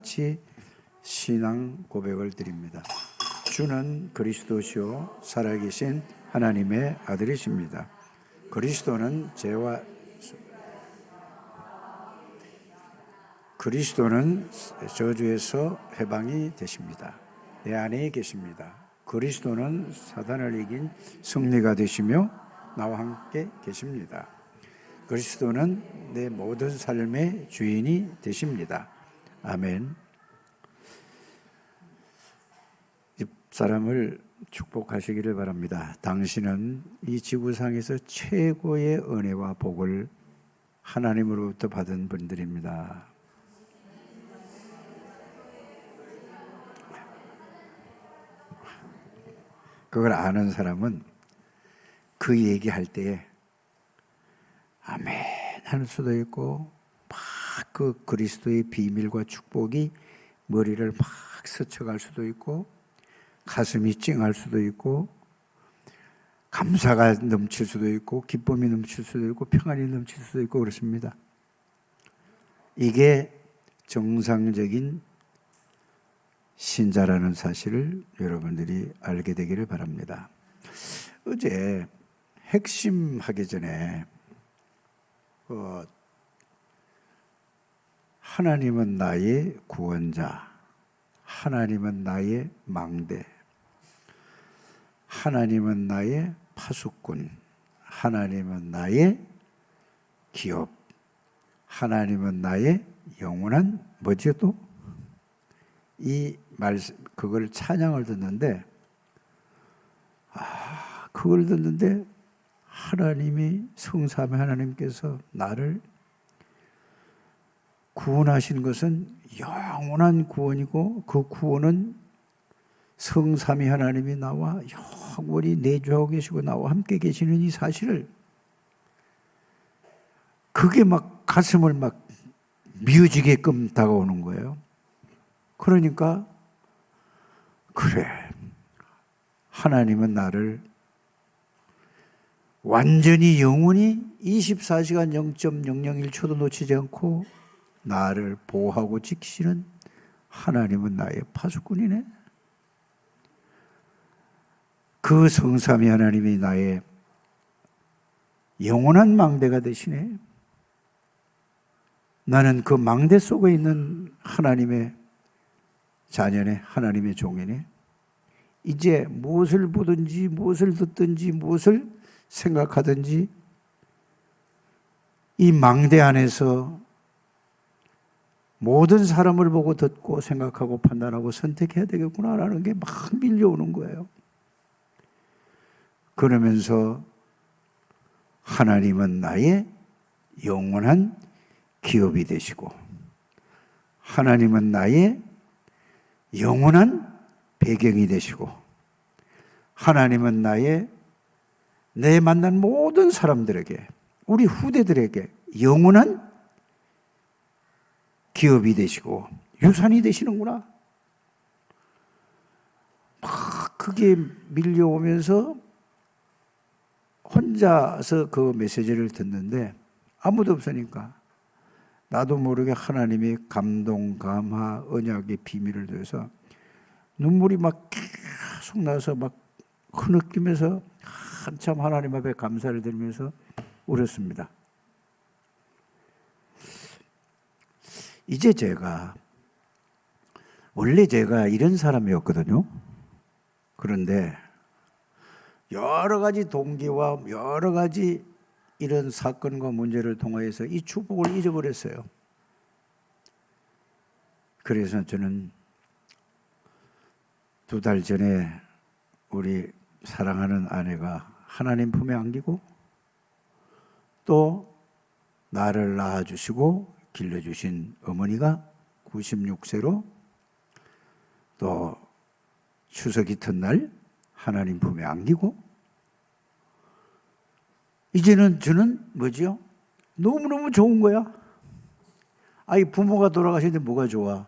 같이 신앙 고백을 드립니다. 주는 그리스도시요 살아계신 하나님의 아들이십니다. 그리스도는 저주에서 해방이 되십니다. 내 안에 계십니다. 그리스도는 사단을 이긴 승리가 되시며 나와 함께 계십니다. 그리스도는 내 모든 삶의 주인이 되십니다. 아멘. 집사람을 축복하시기를 바랍니다. 당신은 이 지구상에서 최고의 은혜와 복을 하나님으로부터 받은 분들입니다. 그걸 아는 사람은 그 얘기할 때에 아멘 할 수도 있고 막 그 그리스도의 비밀과 축복이 머리를 막 스쳐갈 수도 있고 가슴이 찡할 수도 있고 감사가 넘칠 수도 있고 기쁨이 넘칠 수도 있고 평안이 넘칠 수도 있고 그렇습니다. 이게 정상적인 신자라는 사실을 여러분들이 알게 되기를 바랍니다. 어제 핵심하기 전에 하나님은 나의 구원자, 하나님은 나의 망대, 하나님은 나의 파수꾼, 하나님은 나의 기업, 하나님은 나의 영원한 뭐지요 또? 이 말씀 그걸 찬양을 듣는데 그걸 듣는데 하나님이 성삼위 하나님께서 나를 구원하신 것은 영원한 구원이고 그 구원은 성삼위 하나님이 나와 영원히 내주하고 계시고 나와 함께 계시는 이 사실을 그게 막 가슴을 막 미어지게끔 다가오는 거예요. 그러니까 그래 하나님은 나를 완전히 영원히 24시간 0.001초도 놓치지 않고 나를 보호하고 지키시는 하나님은 나의 파수꾼이네. 그 성삼위 하나님이 나의 영원한 망대가 되시네. 나는 그 망대 속에 있는 하나님의 자녀네, 하나님의 종이네. 이제 무엇을 보든지 무엇을 듣든지 무엇을 생각하든지 이 망대 안에서 모든 사람을 보고 듣고 생각하고 판단하고 선택해야 되겠구나라는 게 막 밀려오는 거예요. 그러면서 하나님은 나의 영원한 기업이 되시고 하나님은 나의 영원한 배경이 되시고 하나님은 내 만난 모든 사람들에게 우리 후대들에게 영원한 기업이 되시고 유산이 되시는구나. 막 그게 밀려오면서 혼자서 그 메시지를 듣는데 아무도 없으니까 나도 모르게 하나님이 감동, 감화, 언약의 비밀을 줘서 눈물이 막 계속 나서 막 흐느끼면서 한참 하나님 앞에 감사를 드리면서 울었습니다. 이제 원래 제가 이런 사람이었거든요. 그런데 여러 가지 동기와 여러 가지 이런 사건과 문제를 통해서 이 축복을 잊어버렸어요. 그래서 저는 2달 전에 우리 사랑하는 아내가 하나님 품에 안기고 또 나를 낳아주시고 길러주신 어머니가 96세로 또 추석 이튿날 하나님 품에 안기고 이제는 저는 뭐지요? 너무너무 좋은 거야. 아이 부모가 돌아가시는데 뭐가 좋아?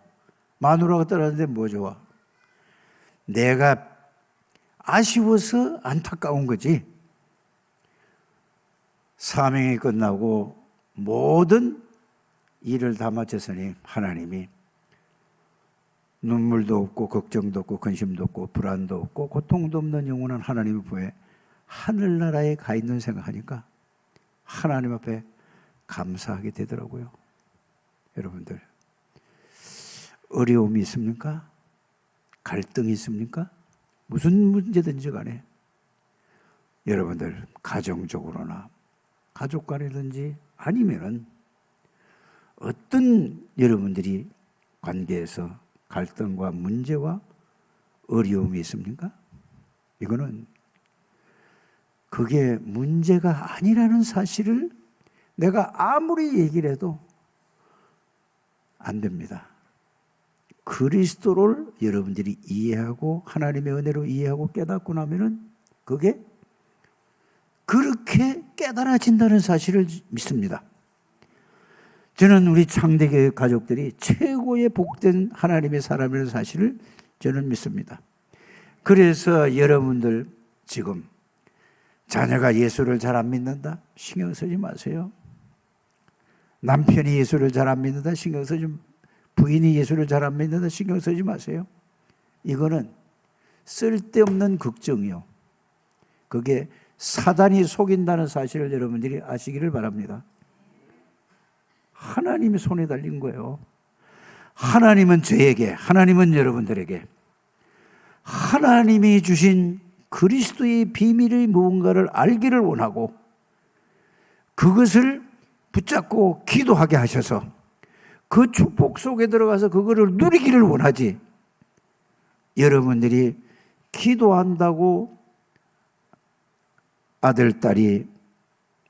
마누라가 떠나는데 뭐 좋아? 내가 아쉬워서 안타까운 거지. 사명이 끝나고 모든 일을 다 마쳤으니 하나님이 눈물도 없고 걱정도 없고 근심도 없고 불안도 없고 고통도 없는 영원한 하나님의 부에 하늘나라에 가 있는 생각하니까 하나님 앞에 감사하게 되더라고요. 여러분들, 어려움이 있습니까? 갈등이 있습니까? 무슨 문제든지 간에 여러분들 가정적으로나 가족 간이든지 아니면은 어떤 여러분들이 관계에서 갈등과 문제와 어려움이 있습니까? 이거는 그게 문제가 아니라는 사실을 내가 아무리 얘기를 해도 안 됩니다. 그리스도를 여러분들이 이해하고 하나님의 은혜로 이해하고 깨닫고 나면은 그게 그렇게 깨달아진다는 사실을 믿습니다. 저는 우리 창대교회 가족들이 최고의 복된 하나님의 사람이라는 사실을 저는 믿습니다. 그래서 여러분들 지금 자녀가 예수를 잘 안 믿는다? 신경 쓰지 마세요. 남편이 예수를 잘 안 믿는다? 신경 쓰지 마세요. 부인이 예수를 잘 안 믿는다? 신경 쓰지 마세요. 이거는 쓸데없는 걱정이요. 그게 사단이 속인다는 사실을 여러분들이 아시기를 바랍니다. 하나님의 손에 달린 거예요. 하나님은 저에게, 하나님은 여러분들에게 하나님이 주신 그리스도의 비밀의 무언가를 알기를 원하고 그것을 붙잡고 기도하게 하셔서 그 축복 속에 들어가서 그거를 누리기를 원하지, 여러분들이 기도한다고 아들, 딸이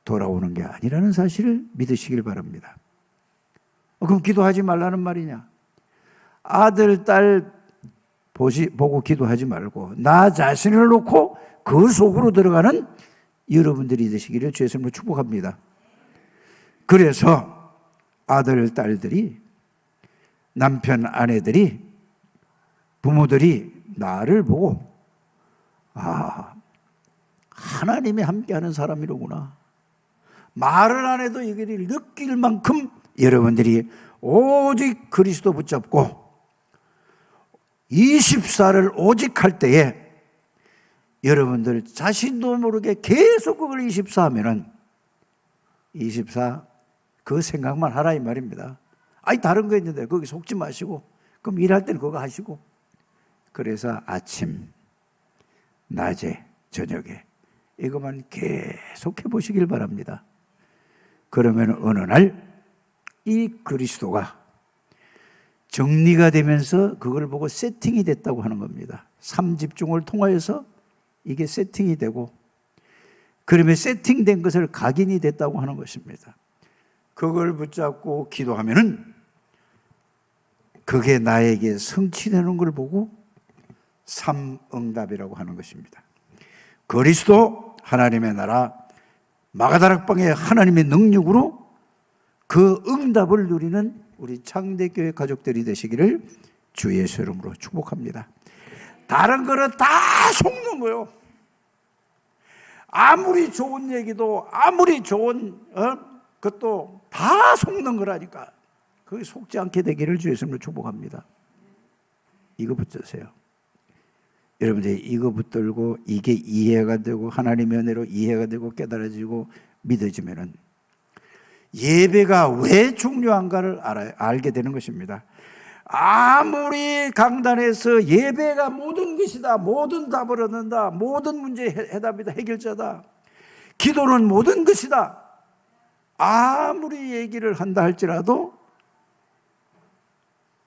돌아오는 게 아니라는 사실을 믿으시길 바랍니다. 그럼 기도하지 말라는 말이냐? 아들, 딸 보고 기도하지 말고 나 자신을 놓고 그 속으로 들어가는 여러분들이 되시기를 주의 이름으로 축복합니다. 그래서 아들, 딸들이, 남편, 아내들이, 부모들이 나를 보고 하나님이 함께하는 사람이로구나. 말을 안 해도 이걸 느낄 만큼 여러분들이 오직 그리스도 붙잡고 24를 오직 할 때에 여러분들 자신도 모르게 계속 그걸 24 하면은 24 그 생각만 하라 이 말입니다. 아니 다른 거 있는데 거기 속지 마시고 그럼 일할 때는 그거 하시고, 그래서 아침, 낮에, 저녁에 이것만 계속 해보시길 바랍니다. 그러면 어느 날 이 그리스도가 정리가 되면서 그걸 보고 세팅이 됐다고 하는 겁니다. 3집중을 통하여서 이게 세팅이 되고, 그러면 세팅된 것을 각인이 됐다고 하는 것입니다. 그걸 붙잡고 기도하면은 그게 나에게 성취되는 걸 보고 삼응답이라고 하는 것입니다. 그리스도 하나님의 나라 마가다락방의 하나님의 능력으로 그 응답을 누리는 우리 창대교회 가족들이 되시기를 주 예수 이름으로 축복합니다. 다른 거는 다 속는 거요. 아무리 좋은 얘기도 아무리 좋은 그것도 다 속는 거라니까. 그게 속지 않게 되기를 주 예수 이름으로 축복합니다. 이거 붙드세요. 여러분들 이거 붙들고 이게 이해가 되고 하나님의 은혜로 이해가 되고 깨달아지고 믿어지면은 예배가 왜 중요한가를 알게 되는 것입니다. 아무리 강단에서 예배가 모든 것이다, 모든 답을 얻는다, 모든 문제의 해답이다, 해결자다, 기도는 모든 것이다, 아무리 얘기를 한다 할지라도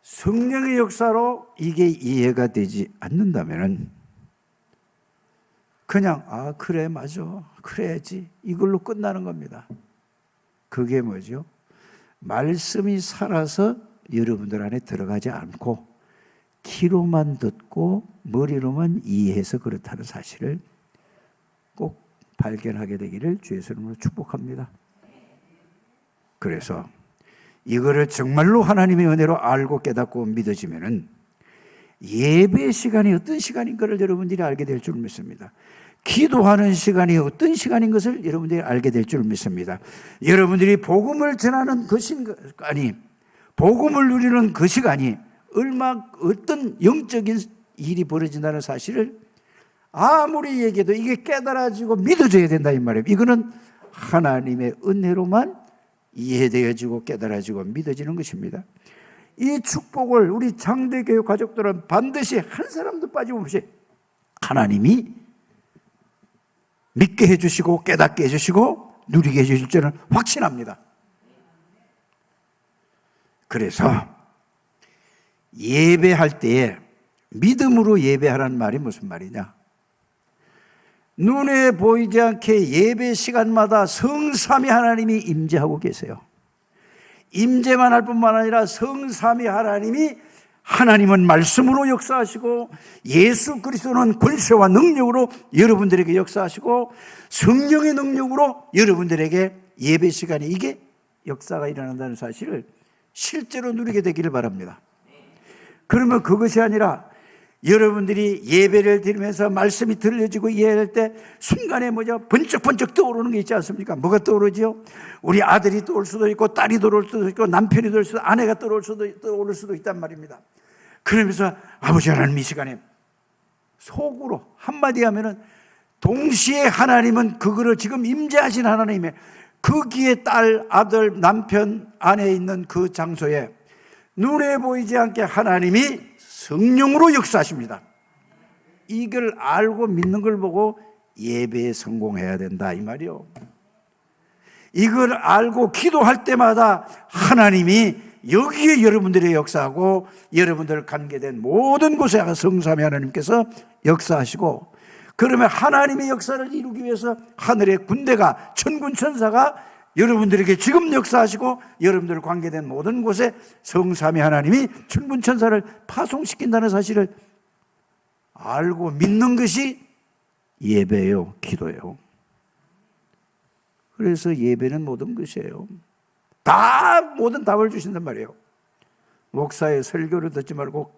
성령의 역사로 이게 이해가 되지 않는다면 그냥 그래 맞아 그래야지 이걸로 끝나는 겁니다. 그게 뭐죠? 말씀이 살아서 여러분들 안에 들어가지 않고 귀로만 듣고 머리로만 이해해서 그렇다는 사실을 꼭 발견하게 되기를 주의 이름으로 축복합니다. 그래서 이거를 정말로 하나님의 은혜로 알고 깨닫고 믿어지면은 예배 시간이 어떤 시간인 것을 여러분들이 알게 될 줄 믿습니다. 기도하는 시간이 어떤 시간인 것을 여러분들이 알게 될 줄 믿습니다. 여러분들이 복음을 전하는 그 시간이, 복음을 누리는 그 시간이 어떤 영적인 일이 벌어진다는 사실을 아무리 얘기해도 이게 깨달아지고 믿어져야 된다 이 말이에요. 이거는 하나님의 은혜로만 이해되어지고 깨달아지고 믿어지는 것입니다. 이 축복을 우리 장대교회 가족들은 반드시 한 사람도 빠짐없이 하나님이 믿게 해주시고 깨닫게 해주시고 누리게 해주실 줄은 확신합니다. 그래서 예배할 때에 믿음으로 예배하라는 말이 무슨 말이냐? 눈에 보이지 않게 예배 시간마다 성삼위 하나님이 임재하고 계세요. 임재만 할 뿐만 아니라 성삼위 하나님은 말씀으로 역사하시고 예수 그리스도는 권세와 능력으로 여러분들에게 역사하시고 성령의 능력으로 여러분들에게 예배 시간에 이게 역사가 일어난다는 사실을 실제로 누리게 되기를 바랍니다. 그러면 그것이 아니라 여러분들이 예배를 드리면서 말씀이 들려지고 이해할 때 순간에 번쩍번쩍 떠오르는 게 있지 않습니까? 뭐가 떠오르죠? 우리 아들이 떠올 수도 있고 딸이 떠올 수도 있고 남편이 떠올 수도 있고 아내가 떠오를 수도 있단 말입니다. 그러면서 아버지 하나님 이 시간에 속으로 한마디 하면은 동시에 하나님은 그거를 지금 임재하신 하나님의 거기에 딸, 아들, 남편, 아내 있는 그 장소에 눈에 보이지 않게 하나님이 성령으로 역사하십니다. 이걸 알고 믿는 걸 보고 예배에 성공해야 된다 이 말이요. 이걸 알고 기도할 때마다 하나님이 여기에 여러분들의 역사하고 여러분들 관계된 모든 곳에 성삼위 하나님께서 역사하시고 그러면 하나님의 역사를 이루기 위해서 하늘의 군대가 천군 천사가 여러분들에게 지금 역사하시고 여러분들 관계된 모든 곳에 성삼위 하나님이 천군 천사를 파송시킨다는 사실을 알고 믿는 것이 예배예요, 기도예요. 그래서 예배는 모든 것이에요. 다 모든 답을 주신단 말이에요. 목사의 설교를 듣지 말고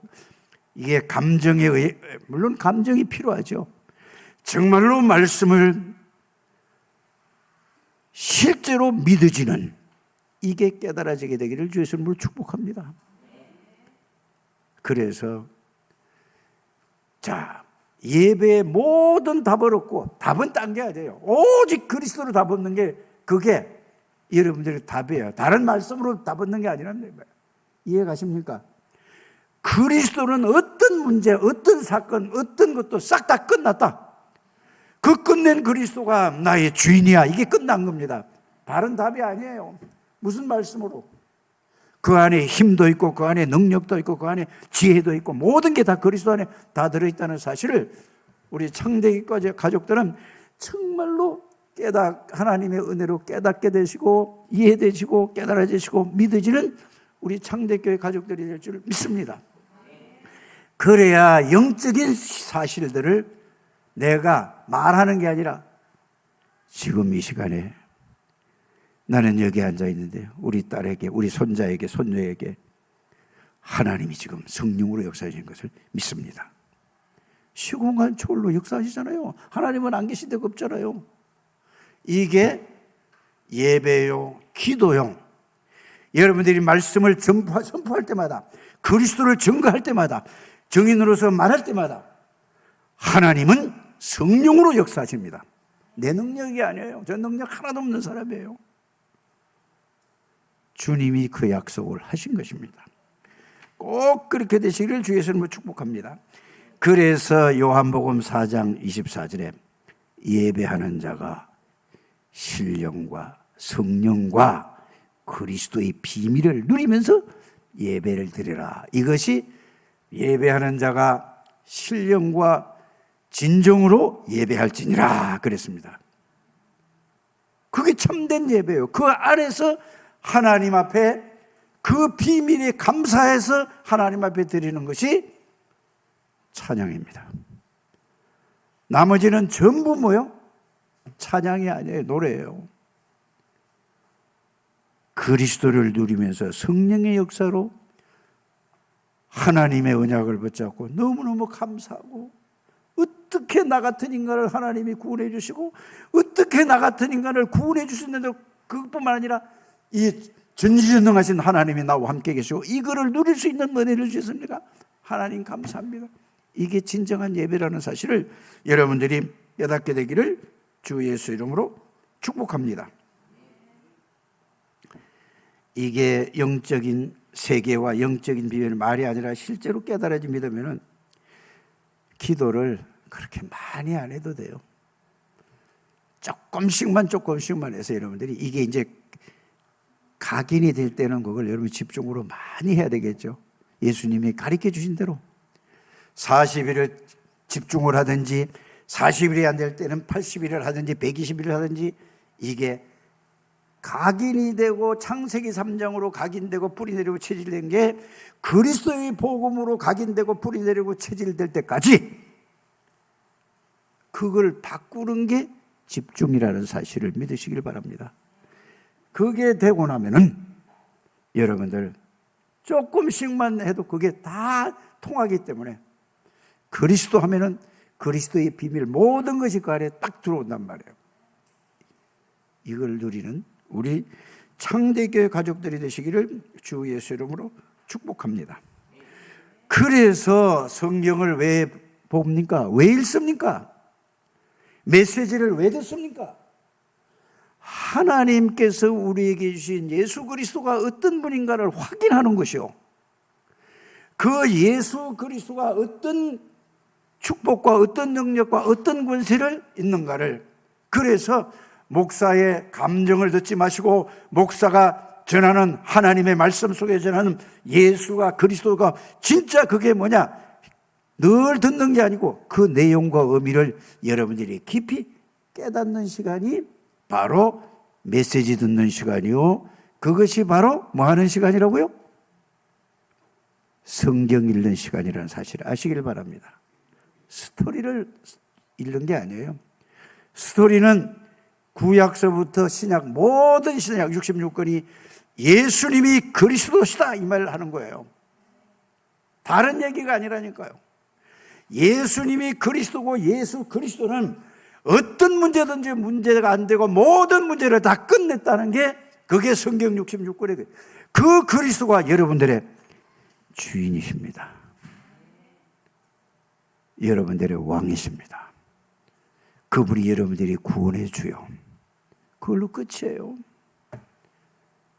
이게 감정에 의해, 물론 감정이 필요하죠. 정말로 말씀을 실제로 믿어지는 이게 깨달아지게 되기를 주 예수님으로 축복합니다. 그래서 자, 예배의 모든 답을 얻고 답은 딴 게 아니에요. 오직 그리스도로 답 얻는 게 그게 여러분들의 답이에요. 다른 말씀으로 답 얻는 게 아니란 말이에요. 이해 가십니까? 그리스도는 어떤 문제, 어떤 사건, 어떤 것도 싹 다 끝났다. 그 끝낸 그리스도가 나의 주인이야. 이게 끝난 겁니다. 다른 답이 아니에요. 무슨 말씀으로? 그 안에 힘도 있고 그 안에 능력도 있고 그 안에 지혜도 있고 모든 게 다 그리스도 안에 다 들어있다는 사실을 우리 창대기 가족들은 정말로 하나님의 은혜로 깨닫게 되시고 이해되시고 깨달아지시고 믿어지는 우리 창대교회 가족들이 될 줄 믿습니다. 그래야 영적인 사실들을 내가 말하는 게 아니라 지금 이 시간에 나는 여기 앉아 있는데 우리 딸에게, 우리 손자에게, 손녀에게 하나님이 지금 성령으로 역사하시는 것을 믿습니다. 시공간 초월로 역사하시잖아요. 하나님은 안 계신 데가 없잖아요. 이게 예배요, 기도요. 여러분들이 말씀을 선포할 때마다, 그리스도를 증거할 때마다, 증인으로서 말할 때마다 하나님은 성령으로 역사하십니다. 내 능력이 아니에요. 저 능력 하나도 없는 사람이에요. 주님이 그 약속을 하신 것입니다. 꼭 그렇게 되시기를 주 예수님으로 축복합니다. 그래서 요한복음 4장 24절에 예배하는 자가 신령과 성령과 그리스도의 비밀을 누리면서 예배를 드리라. 이것이 예배하는 자가 신령과 진정으로 예배할지니라 그랬습니다. 그게 참된 예배예요. 그 안에서 하나님 앞에 그 비밀에 감사해서 하나님 앞에 드리는 것이 찬양입니다. 나머지는 전부 뭐요? 찬양이 아니에요. 노래예요. 그리스도를 누리면서 성령의 역사로 하나님의 언약을 붙잡고 너무너무 감사하고 어떻게 나 같은 인간을 하나님이 구원해 주시고 어떻게 나 같은 인간을 구원해 주셨는데 그것뿐만 아니라 이 전지전능하신 하나님이 나와 함께 계시고 이거를 누릴 수 있는 은혜를 주셨습니다. 하나님 감사합니다. 이게 진정한 예배라는 사실을 여러분들이 깨닫게 되기를 주 예수 이름으로 축복합니다. 이게 영적인 세계와 영적인 비밀 말이 아니라 실제로 깨달아지 믿으면 기도를 그렇게 많이 안 해도 돼요. 조금씩만 해서 여러분들이 이게 이제 각인이 될 때는 그걸 여러분 집중으로 많이 해야 되겠죠. 예수님이 가르쳐 주신 대로 40일을 집중을 하든지 40일이 안 될 때는 80일을 하든지 120일을 하든지 이게 각인이 되고 창세기 3장으로 각인되고 뿌리 내리고 체질된 게 그리스도의 복음으로 각인되고 뿌리 내리고 체질될 때까지 그걸 바꾸는 게 집중이라는 사실을 믿으시길 바랍니다. 그게 되고 나면은 여러분들 조금씩만 해도 그게 다 통하기 때문에 그리스도 하면은 그리스도의 비밀 모든 것이 그 안에 딱 들어온단 말이에요. 이걸 누리는 우리 창대교회 가족들이 되시기를 주 예수 이름으로 축복합니다. 그래서 성경을 왜 봅니까? 왜 읽습니까? 메시지를 왜 듣습니까? 하나님께서 우리에게 주신 예수 그리스도가 어떤 분인가를 확인하는 것이요, 그 예수 그리스도가 어떤 축복과 어떤 능력과 어떤 권세를 있는가를, 그래서 목사의 감정을 듣지 마시고 목사가 전하는 하나님의 말씀 속에 전하는 예수가 그리스도가 진짜 그게 뭐냐 늘 듣는 게 아니고 그 내용과 의미를 여러분들이 깊이 깨닫는 시간이 바로 메시지 듣는 시간이요, 그것이 바로 뭐 하는 시간이라고요? 성경 읽는 시간이라는 사실을 아시길 바랍니다. 스토리를 읽는 게 아니에요. 스토리는 구약서부터 신약 모든 신약 66권이 예수님이 그리스도시다 이 말을 하는 거예요. 다른 얘기가 아니라니까요. 예수님이 그리스도고 예수 그리스도는 어떤 문제든지 문제가 안 되고 모든 문제를 다 끝냈다는 게 그게 성경 66권의 그 그리스도가 여러분들의 주인이십니다. 여러분들의 왕이십니다. 그분이 여러분들이 구원해 주요. 그걸로 끝이에요.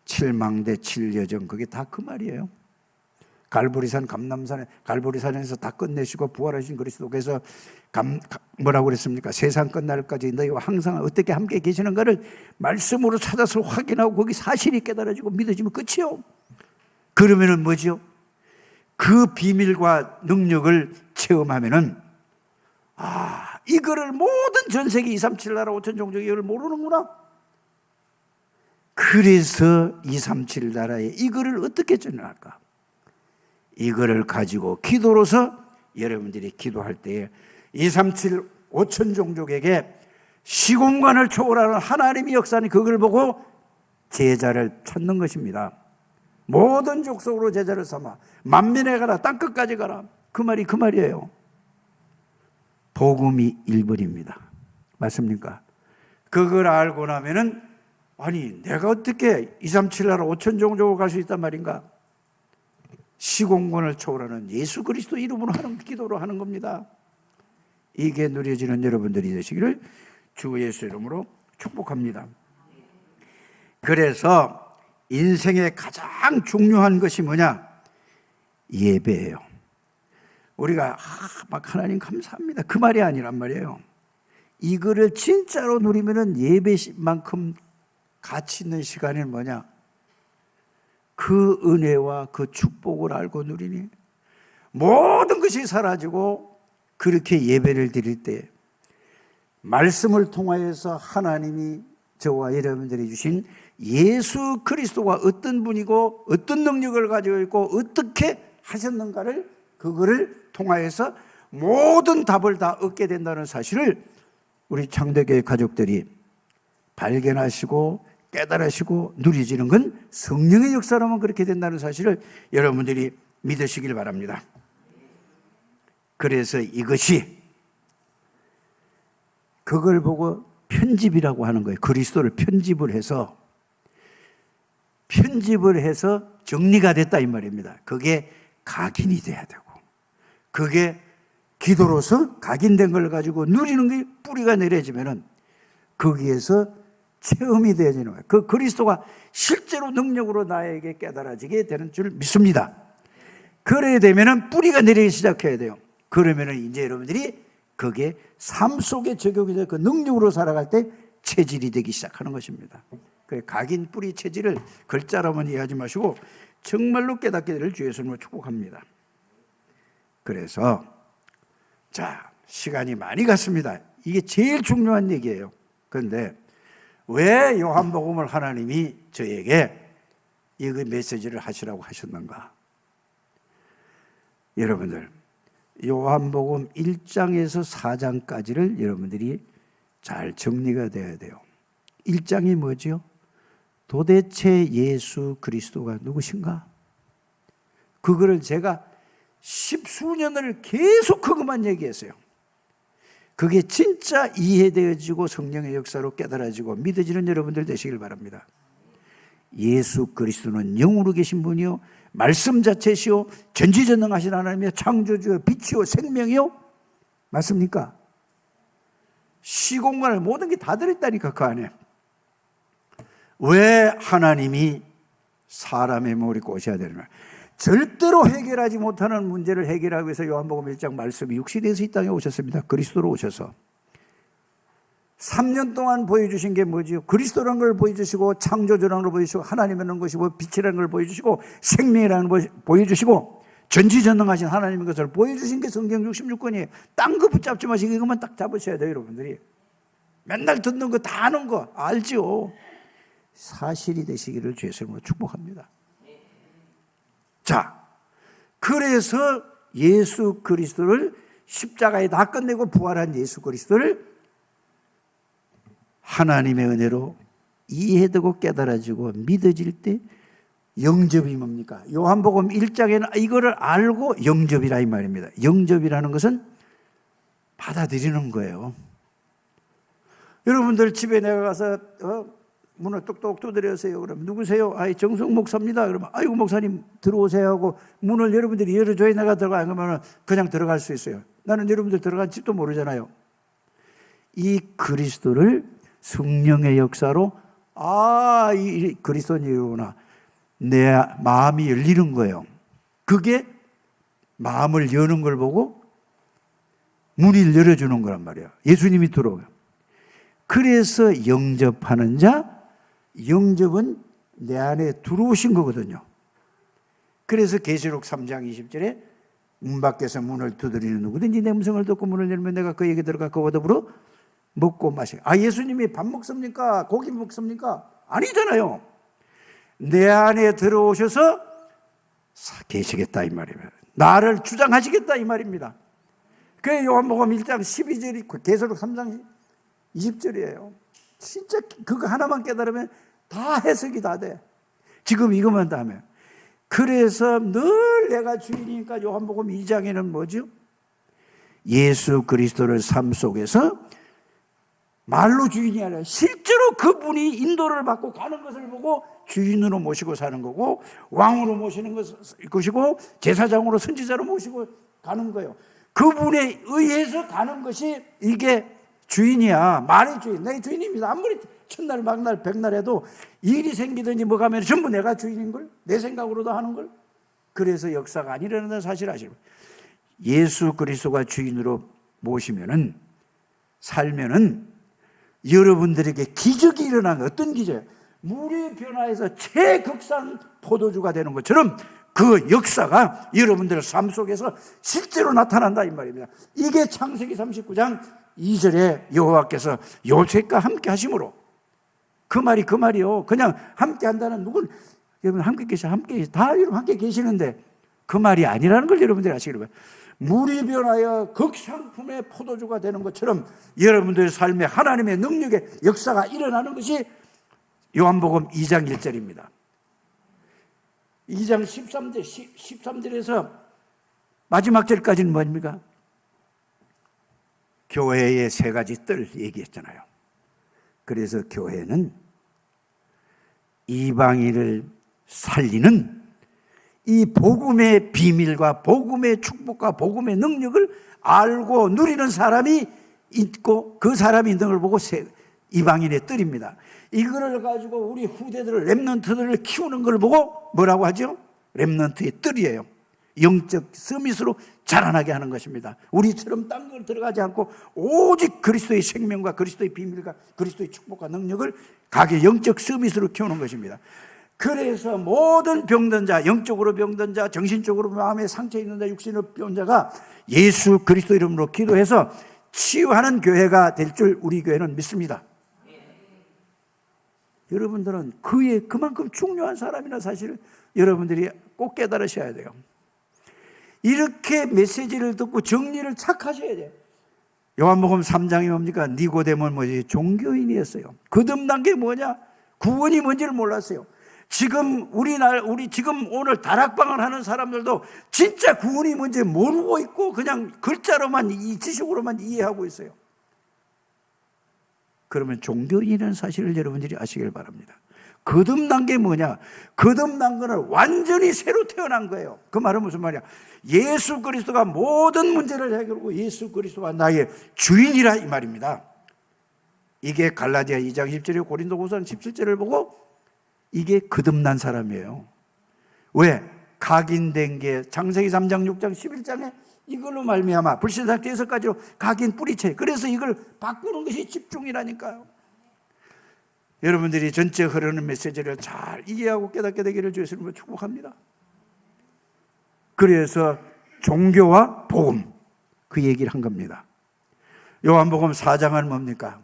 7망대 7여정 그게 다 그 말이에요. 갈보리산 감람산에 갈보리산에서 다 끝내시고 부활하신 그리스도께서 뭐라고 그랬습니까? 세상 끝날까지 너희와 항상 어떻게 함께 계시는가를 말씀으로 찾아서 확인하고 거기 사실이 깨달아지고 믿어지면 끝이요. 그러면은 뭐죠? 그 비밀과 능력을 체험하면은 이거를 모든 전 세계 237 나라 5천 종족이 이걸 모르는구나. 그래서 237 나라에 이거를 어떻게 전할까? 이거를 가지고 기도로서 여러분들이 기도할 때에 237 5천 종족에게 시공간을 초월하는 하나님의 역사는 그걸 보고 제자를 찾는 것입니다. 모든 족속으로 제자를 삼아 만민에 가라 땅끝까지 가라. 그 말이 그 말이에요. 복음이 1번입니다. 맞습니까? 그걸 알고 나면은 아니 내가 어떻게 237 나라 5천 종족을 갈 수 있단 말인가? 시공간을 초월하는 예수 그리스도 이름으로 하는 기도로 하는 겁니다. 이게 누려지는 여러분들이 되시기를 주 예수 이름으로 축복합니다. 그래서 인생의 가장 중요한 것이 뭐냐? 예배예요. 우리가 막 하나님 감사합니다 그 말이 아니란 말이에요. 이거를 진짜로 누리면은 예배만큼 가치 있는 시간이 뭐냐? 그 은혜와 그 축복을 알고 누리니 모든 것이 사라지고 그렇게 예배를 드릴 때 말씀을 통하여서 하나님이 저와 여러분들이 주신 예수 그리스도가 어떤 분이고 어떤 능력을 가지고 있고 어떻게 하셨는가를 그거를 통하여서 모든 답을 다 얻게 된다는 사실을 우리 창대교회 가족들이 발견하시고 깨달으시고 누리지는 건 성령의 역사로만 그렇게 된다는 사실을 여러분들이 믿으시길 바랍니다. 그래서 이것이 그걸 보고 편집이라고 하는 거예요. 그리스도를 편집을 해서 편집을 해서 정리가 됐다 이 말입니다. 그게 각인이 돼야 되고, 그게 기도로서 각인된 걸 가지고 누리는 게 뿌리가 내려지면은 거기에서 체험이 되어지는 거예요. 그 그리스도가 실제로 능력으로 나에게 깨달아지게 되는 줄 믿습니다. 그래야 되면은 뿌리가 내리기 시작해야 돼요. 그러면은 이제 여러분들이 그게 삶 속에 적용이 돼서 그 능력으로 살아갈 때 체질이 되기 시작하는 것입니다. 그 각인 뿌리 체질을 글자로만 이해하지 마시고 정말로 깨닫게 되를 주의 이름으로 축복합니다. 그래서 자, 시간이 많이 갔습니다. 이게 제일 중요한 얘기예요. 그런데 왜 요한복음을 하나님이 저에게 이 메시지를 하시라고 하셨는가? 여러분들, 요한복음 1장에서 4장까지를 여러분들이 잘 정리가 돼야 돼요. 1장이 뭐죠? 도대체 예수 그리스도가 누구신가? 그거를 제가 10수년을 계속 그것만 얘기했어요. 그게 진짜 이해되어지고 성령의 역사로 깨달아지고 믿어지는 여러분들 되시길 바랍니다. 예수 그리스도는 영으로 계신 분이요, 말씀 자체시요, 전지전능하신 하나님이요, 창조주요, 빛이요, 생명이요. 맞습니까? 시공간을 모든 게 다 들어있다니까 그 안에. 왜 하나님이 사람의 몸을 입고 오셔야 되느냐? 절대로 해결하지 못하는 문제를 해결하기 위해서 요한복음 1장 말씀이 육신에서 이 땅에 오셨습니다. 그리스도로 오셔서 3년 동안 보여주신 게 뭐지요? 그리스도라는 걸 보여주시고, 창조주라는 걸 보여주시고, 하나님이라는 것이고, 빛이라는 걸 보여주시고, 생명이라는 걸 보여주시고, 전지전능하신 하나님의 것을 보여주신 게 성경 66권이에요. 딴 거 붙잡지 마시고 이것만 딱 잡으셔야 돼요. 여러분들이 맨날 듣는 거 다 아는 거 알죠? 사실이 되시기를 주의 이름으로 축복합니다. 자, 그래서 예수 그리스도를 십자가에 다 끝내고 부활한 예수 그리스도를 하나님의 은혜로 이해되고 깨달아지고 믿어질 때 영접이 뭡니까? 요한복음 1장에는 이거를 알고 영접이라 이 말입니다. 영접이라는 것은 받아들이는 거예요. 여러분들 집에 내가 가서 문을 똑똑 두드려세요. 그러면 누구세요? 정성 목사입니다. 그러면 아이고 목사님 들어오세요 하고 문을 여러분들이 열어줘야 내가 들어가. 그러면 그냥 들어갈 수 있어요. 나는 여러분들 들어간 집도 모르잖아요. 이 그리스도를 성령의 역사로 이 그리스도인이구나. 내 마음이 열리는 거예요. 그게 마음을 여는 걸 보고 문을 열어주는 거란 말이에요. 예수님이 들어오요. 그래서 영접하는 자, 영접은 내 안에 들어오신 거거든요. 그래서 계시록 3장 20절에 문 밖에서 문을 두드리는 누구든지 내 음성을 듣고 문을 열면 내가 그에게 들어가 그와 더불어 먹고 마시고. 예수님이 밥 먹습니까? 고기 먹습니까? 아니잖아요. 내 안에 들어오셔서 계시겠다 이 말이에요. 나를 주장하시겠다 이 말입니다. 그게 요한복음 1장 12절이 계시록 3장 20절이에요. 진짜 그거 하나만 깨달으면 다 해석이 다 돼. 지금 이것만 다 하면. 그래서 늘 내가 주인이니까 요한복음 2장에는 뭐죠? 예수 그리스도를 삶 속에서 말로 주인이 아니라 실제로 그분이 인도를 받고 가는 것을 보고 주인으로 모시고 사는 거고, 왕으로 모시는 것이고, 제사장으로 선지자로 모시고 가는 거예요. 그분에 의해서 가는 것이 이게 주인이야. 말의 주인, 내 주인입니다. 아무리 첫날 막날 백날 해도 일이 생기든지 뭐가 하면 전부 내가 주인인걸, 내 생각으로도 하는걸. 그래서 역사가 안 일어난다는 사실을 아시고, 예수 그리스도가 주인으로 모시면은, 살면은 여러분들에게 기적이 일어나는, 어떤 기적이에요? 물이 변화해서 최극상 포도주가 되는 것처럼 그 역사가 여러분들의 삶 속에서 실제로 나타난다 이 말입니다. 이게 창세기 39장 2절에 여호와께서 요셉과 함께 하심으로, 그 말이요. 그냥 함께 한다는, 여러분 함께 다 여러분 함께 계시는데 그 말이 아니라는 걸 여러분들이 아시기를 바랍니다. 물이 변하여 극상품의 포도주가 되는 것처럼 여러분들의 삶에 하나님의 능력의 역사가 일어나는 것이 요한복음 2장 1절입니다. 2장 13절에서 마지막 절까지는 뭡니까? 교회의 세 가지 뜰 얘기했잖아요. 그래서 교회는 이방인을 살리는 이 복음의 비밀과 복음의 축복과 복음의 능력을 알고 누리는 사람이 있고, 그 사람이 있는 걸 보고 이방인의 뜰입니다. 이거를 가지고 우리 후대들을, 렘넌트들을 키우는 걸 보고 뭐라고 하죠? 렘넌트의 뜰이에요. 영적 서밋으로 자라나게 하는 것입니다. 우리처럼 딴 걸 들어가지 않고 오직 그리스도의 생명과 그리스도의 비밀과 그리스도의 축복과 능력을 각의 영적 서밋으로 키우는 것입니다. 그래서 모든 병든 자, 영적으로 병든 자, 정신적으로 마음에 상처 있는 자, 육신으로 병든 자가 예수 그리스도 이름으로 기도해서 치유하는 교회가 될 줄 우리 교회는 믿습니다. 여러분들은 그만큼 중요한 사람이나 사실을 여러분들이 꼭 깨달으셔야 돼요. 이렇게 메시지를 듣고 정리를 착 하셔야 돼요. 요한복음 3장이 뭡니까? 니고데모는 뭐지? 종교인이었어요. 거듭난 게 뭐냐? 구원이 뭔지를 몰랐어요. 지금 지금 오늘 다락방을 하는 사람들도 진짜 구원이 뭔지 모르고 있고 그냥 글자로만, 이 지식으로만 이해하고 있어요. 그러면 종교인이라는 사실을 여러분들이 아시길 바랍니다. 거듭난 게 뭐냐? 거듭난 거는 완전히 새로 태어난 거예요. 그 말은 무슨 말이야? 예수 그리스도가 모든 문제를 해결하고 예수 그리스도가 나의 주인이라 이 말입니다. 이게 갈라디아 2장 10절에 고린도후서 17절을 보고 이게 거듭난 사람이에요. 왜? 각인된 게 창세기 3장 6장 11장에 이걸로 말미암아 불신 상태 6가지로 각인 뿌리채. 그래서 이걸 바꾸는 것이 집중이라니까요. 여러분들이 전체 흐르는 메시지를 잘 이해하고 깨닫게 되기를 주 예수님으로 축복합니다. 그래서 종교와 복음, 그 얘기를 한 겁니다. 요한복음 4장은 뭡니까?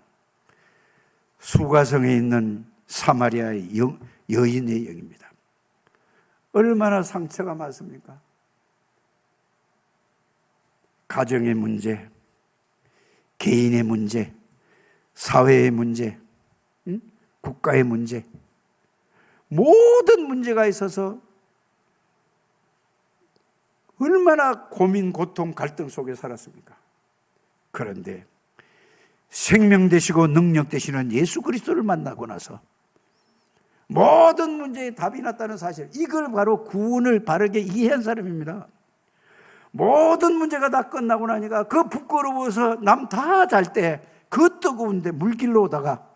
수가성에 있는 사마리아의 여인의 영입니다. 얼마나 상처가 많습니까? 가정의 문제, 개인의 문제, 사회의 문제, 국가의 문제, 모든 문제가 있어서 얼마나 고민, 고통, 갈등 속에 살았습니까? 그런데 생명 되시고 능력 되시는 예수 그리스도를 만나고 나서 모든 문제에 답이 났다는 사실, 이걸 바로 구원을 바르게 이해한 사람입니다. 모든 문제가 다 끝나고 나니까 그 부끄러워서 남 다 잘 때 그 뜨거운데 물길로 오다가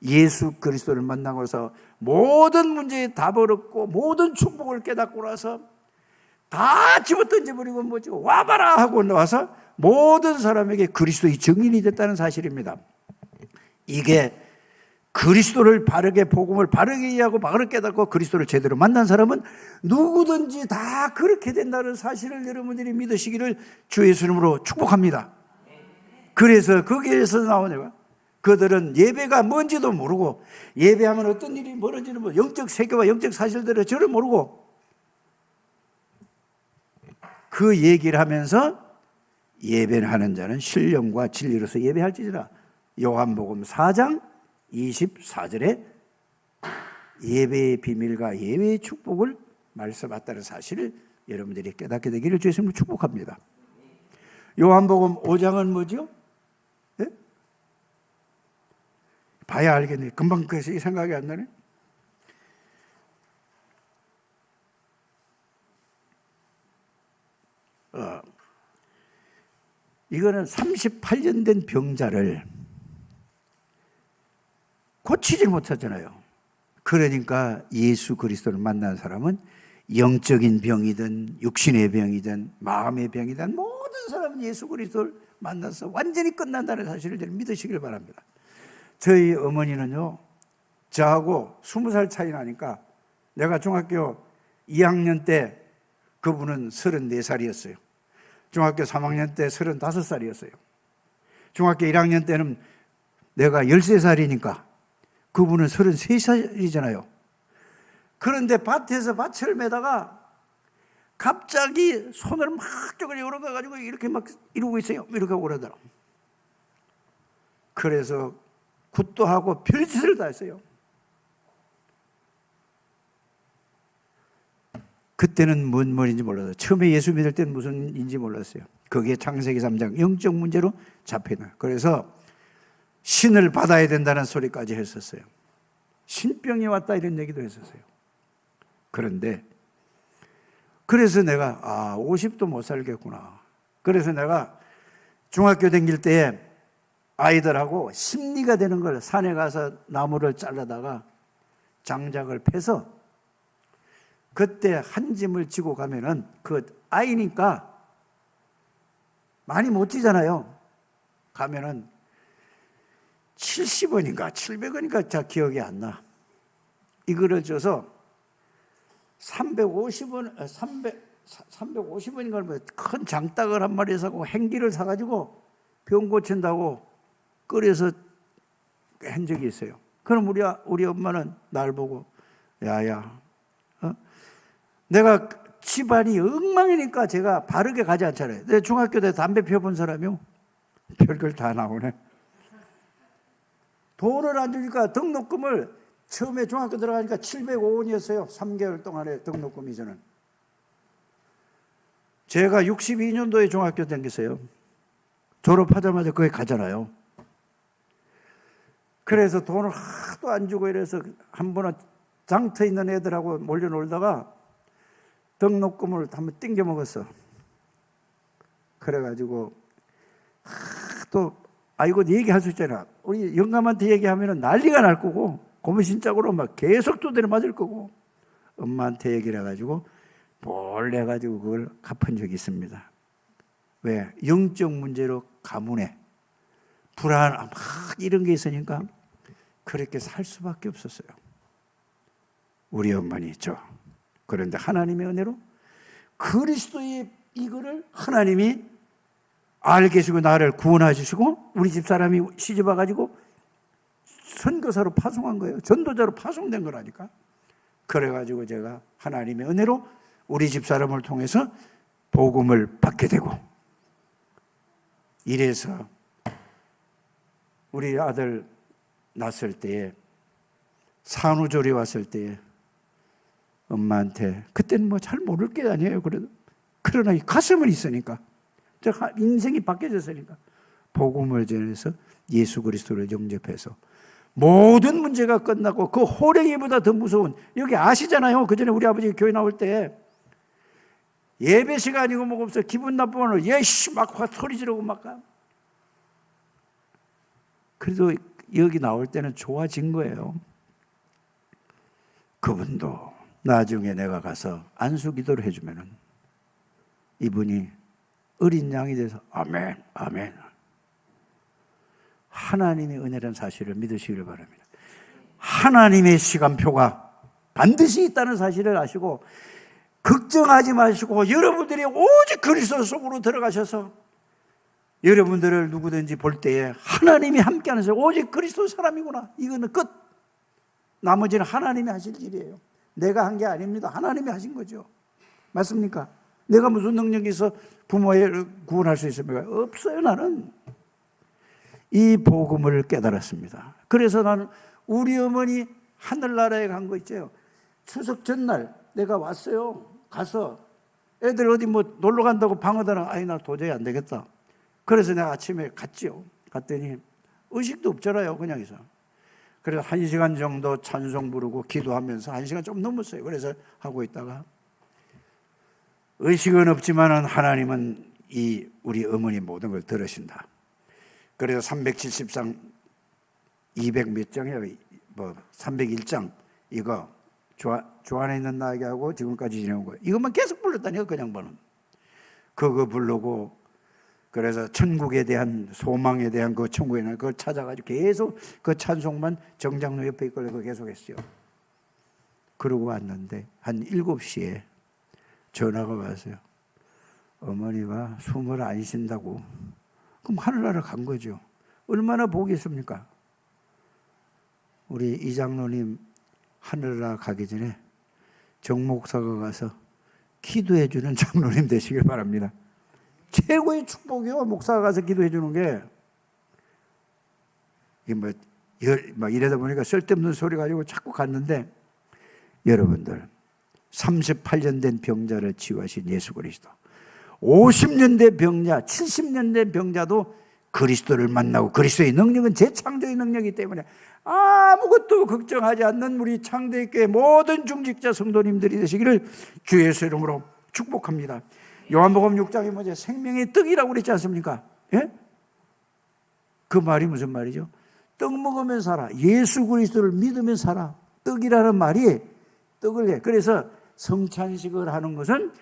예수 그리스도를 만나고서 모든 문제에 답을 얻고 모든 축복을 깨닫고 나서 다 집어던져버리고 뭐지 와봐라 하고 나와서 모든 사람에게 그리스도의 증인이 됐다는 사실입니다. 이게 그리스도를 바르게, 복음을 바르게 이해하고 바르게 깨닫고 그리스도를 제대로 만난 사람은 누구든지 다 그렇게 된다는 사실을 여러분들이 믿으시기를 주 예수님으로 축복합니다. 그래서 거기에서 나오네요. 그들은 예배가 뭔지도 모르고 예배하면 어떤 일이 벌어지는 뭐 영적 세계와 영적 사실들을 전혀 모르고 그 얘기를 하면서 예배를 하는 자는 신령과 진리로서 예배할지니라. 요한복음 4장 24절에 예배의 비밀과 예배의 축복을 말씀했다는 사실을 여러분들이 깨닫게 되기를 주 예수님으로 축복합니다. 요한복음 5장은 뭐죠? 네? 봐야 알겠네. 금방 그래서 이 생각이 안 나네. 이거는 38년 된 병자를 고치지 못하잖아요. 그러니까 예수 그리스도를 만난 사람은 영적인 병이든 육신의 병이든 마음의 병이든 모든 사람은 예수 그리스도를 만나서 완전히 끝난다는 사실을 믿으시길 바랍니다. 저희 어머니는요, 저하고 20살 차이 나니까 내가 중학교 2학년 때 그분은 34살이었어요. 중학교 3학년 때 35살이었어요. 중학교 1학년 때는 내가 13살이니까 그분은 33살이잖아요. 그런데 밭에서 밭을 매다가 갑자기 손을 막 쪼그려 열어가지고 이렇게 막 이러고 있어요. 이렇게 하고 그러더라고요. 그래서 굿도 하고 별짓을 다 했어요. 그때는 뭔 말인지 몰랐어요. 처음에 예수 믿을 때는 무슨 인지 몰랐어요. 그게 창세기 3장 영적 문제로 잡혀있는. 그래서 신을 받아야 된다는 소리까지 했었어요. 신병이 왔다 이런 얘기도 했었어요. 그런데 그래서 내가 50도 못 살겠구나. 그래서 내가 중학교 다닐 때에 아이들하고 심리가 되는 걸 산에 가서 나무를 잘라다가 장작을 패서 그때 한 짐을 지고 가면은 그 아이니까 많이 못 지잖아요. 가면은 70원인가 700원인가 잘 기억이 안 나. 이거를 줘서 350원, 350원인가 큰 장닭을 한 마리 사고 행기를 사가지고 병 고친다고 끓여서 한 적이 있어요. 그럼 우리 엄마는 날 보고 야야, 내가 집안이 엉망이니까 제가 바르게 가지 않잖아요. 내가 중학교 때 담배 펴본 사람이요. 별걸 다 나오네. 돈을 안 주니까 등록금을 처음에 중학교 들어가니까 705원이었어요. 3개월 동안의 등록금이. 저는 제가 62년도에 중학교 다녔어요. 졸업하자마자 거기 가잖아요. 그래서 돈을 하도 안 주고 이래서 한 번은 장터 있는 애들하고 몰려 놀다가 등록금을 한번 띵겨 먹었어. 그래가지고 또 이거 얘기할 수 있잖아. 우리 영감한테 얘기하면 난리가 날 거고 고무신짝으로 막 계속 두드려 맞을 거고, 엄마한테 얘기를 해가지고 몰래 해가지고 그걸 갚은 적이 있습니다. 왜? 영적 문제로 가문에 불안 막 이런 게 있으니까 그렇게 살 수밖에 없었어요. 우리 어머니 있죠. 그런데 하나님의 은혜로 그리스도의 이거를 하나님이 알게 해주고 나를 구원해 주시고 우리 집사람이 시집 와가지고 선교사로 파송한 거예요. 전도자로 파송된 거라니까. 그래가지고 제가 하나님의 은혜로 우리 집사람을 통해서 복음을 받게 되고, 이래서 우리 아들 낳았을 때에 산후조리 왔을 때에 엄마한테, 그때는 뭐 잘 모를 게 아니에요. 그래도 그러나 이 가슴은 있으니까, 인생이 바뀌어졌으니까 복음을 전해서 예수 그리스도를 영접해서 모든 문제가 끝나고, 그 호랭이보다 더 무서운, 여기 아시잖아요. 그 전에 우리 아버지 교회 나올 때 예배 시간이고 뭐가 없어 기분 나쁘면 예씨 막 소리 지르고 막. 그래도 여기 나올 때는 좋아진 거예요. 그분도 나중에 내가 가서 안수 기도를 해주면은 이분이 어린 양이 돼서 아멘 아멘, 하나님의 은혜라는 사실을 믿으시길 바랍니다. 하나님의 시간표가 반드시 있다는 사실을 아시고 걱정하지 마시고, 여러분들이 오직 그리스도 속으로 들어가셔서 여러분들을 누구든지 볼 때에 하나님이 함께하는 사람, 오직 그리스도 사람이구나, 이거는 끝. 나머지는 하나님이 하실 일이에요. 내가 한 게 아닙니다. 하나님이 하신 거죠. 맞습니까? 내가 무슨 능력이 있어 부모를 구원할 수 있습니까? 없어요. 나는 이 복음을 깨달았습니다. 그래서 나는 우리 어머니 하늘나라에 간 거 있죠. 추석 전날 내가 왔어요. 가서 애들 어디 뭐 놀러 간다고 방어다랑, 나 도저히 안 되겠다. 그래서 내가 아침에 갔지요. 갔더니 의식도 없잖아요. 그냥 있어. 그래서 1시간 정도 찬송 부르고 기도하면서 1시간 좀 넘었어요. 그래서 하고 있다가, 의식은 없지만은 하나님은 이 우리 어머니 모든 걸 들으신다. 그래서 370장 200 몇 장이에요. 뭐 301장 이거 주 안에 있는 나에게 하고 지금까지 지내온 거예요. 이것만 계속 불렀다니요. 그냥 보는 그거 부르고, 그래서 천국에 대한 소망에 대한 그 천국에 대한 그걸 찾아가지고 계속 그 찬송만 정장로 옆에 있고 그거 계속 했어요. 그러고 왔는데 한 7시에 전화가 왔어요. 어머니가 숨을 안 쉰다고. 그럼 하늘나라 간 거죠. 얼마나 복이 있습니까? 우리 이장로님 하늘나라 가기 전에 정 목사가 가서 기도해 주는 장로님 되시길 바랍니다. 최고의 축복이요. 목사가 가서 기도해 주는 게. 막 이러다 보니까 쓸데없는 소리 가지고 자꾸 갔는데, 여러분들 38년 된 병자를 치유하신 예수 그리스도, 50년 된 병자, 70년 된 병자도 그리스도를 만나고, 그리스도의 능력은 재창조의 능력이기 때문에 아무것도 걱정하지 않는 우리 창대교회 모든 중직자 성도님들이 되시기를 주 예수 이름으로 축복합니다. 요한복음 6장에 뭐죠? 생명의 떡이라고 그랬지 않습니까? 예? 그 말이 무슨 말이죠? 떡 먹으면 살아. 예수 그리스도를 믿으면 살아. 떡이라는 말이 떡을 해. 그래서 성찬식을 하는 것은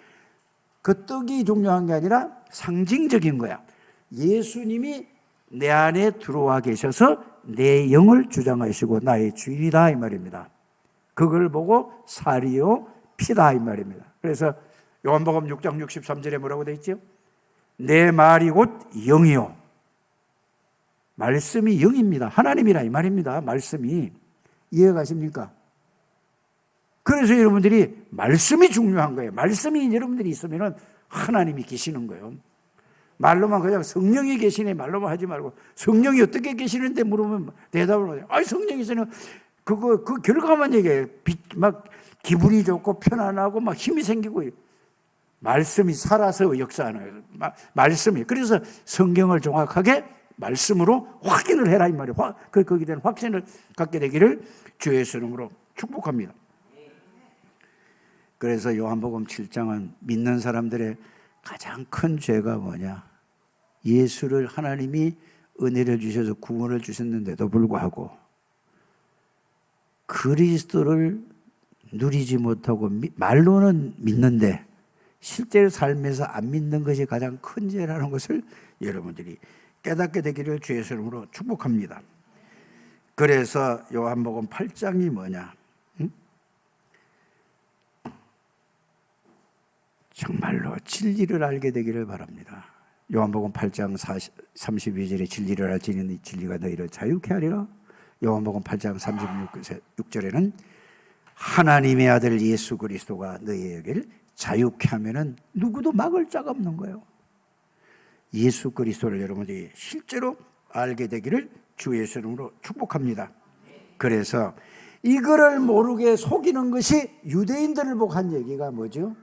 그 떡이 중요한 게 아니라 상징적인 거야. 예수님이 내 안에 들어와 계셔서 내 영을 주장하시고 나의 주인이다 이 말입니다. 그걸 보고 살이요 피다 이 말입니다. 그래서 요한복음 6장 63절에 뭐라고 되어 있죠? 내 말이 곧 영이요. 말씀이 영입니다. 하나님이라 이 말입니다. 말씀이. 이해가십니까? 그래서 여러분들이 말씀이 중요한 거예요. 말씀이 여러분들이 있으면 하나님이 계시는 거예요. 말로만 그냥 성령이 계시네 말로만 하지 말고 성령이 어떻게 계시는데 물으면 대답을 해요. 아니 성령이 있으면 그 결과만 얘기해요. 막 기분이 좋고 편안하고 막 힘이 생기고 말씀이 살아서 역사하는 거예요. 말씀이. 그래서 성경을 정확하게 말씀으로 확인을 해라 이 말이에요. 거기에 대한 확신을 갖게 되기를 주 예수 이름으로 축복합니다. 그래서 요한복음 7장은 믿는 사람들의 가장 큰 죄가 뭐냐? 예수를 하나님이 은혜를 주셔서 구원을 주셨는데도 불구하고 그리스도를 누리지 못하고 말로는 믿는데 실제 삶에서 안 믿는 것이 가장 큰 죄라는 것을 여러분들이 깨닫게 되기를 주 예수 이름으로 축복합니다. 그래서 요한복음 8장이 뭐냐? 정말로 진리를 알게 되기를 바랍니다. 요한복음 8장 32절에 진리를 알지니 이 진리가 너희를 자유케 하리라. 요한복음 8장 36절에는 하나님의 아들 예수 그리스도가 너희에게 자유케 하면은 누구도 막을 자가 없는 거예요. 예수 그리스도를 여러분들이 실제로 알게 되기를 주 예수 이름으로 축복합니다. 그래서 이거를 모르게 속이는 것이 유대인들을 보고 한 얘기가 뭐죠?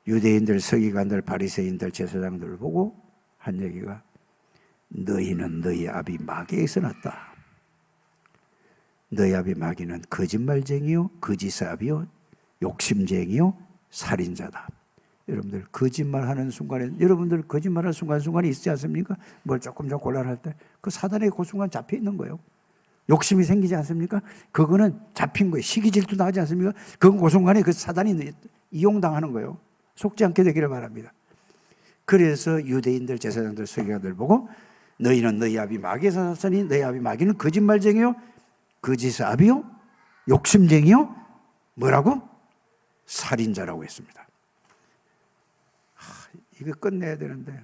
유대인들, 서기관들, 바리새인들, 제사장들을 보고 한 얘기가 너희는 너희 아비 마귀에서 났다. 너희 아비 마귀는 거짓말쟁이요, 거짓아비요, 욕심쟁이요, 살인자다. 여러분들 거짓말하는 순간에 여러분들 거짓말하는 순간순간이 있지 않습니까? 뭘 조금 좀 곤란할 때 그 사단에 그 순간 잡혀 있는 거예요. 욕심이 생기지 않습니까? 그거는 잡힌 거예요. 시기 질투 나지 않습니까? 그건 그 순간에 그 사단이 이용당하는 거예요. 속지 않게 되기를 바랍니다. 그래서 유대인들, 제사장들, 서기관들 보고 너희는 너희 아비 마귀에서 났으니 너희 아비 마귀는 거짓말쟁이요, 거짓아비요, 욕심쟁이요, 뭐라고? 살인자라고 했습니다. 이거 끝내야 되는데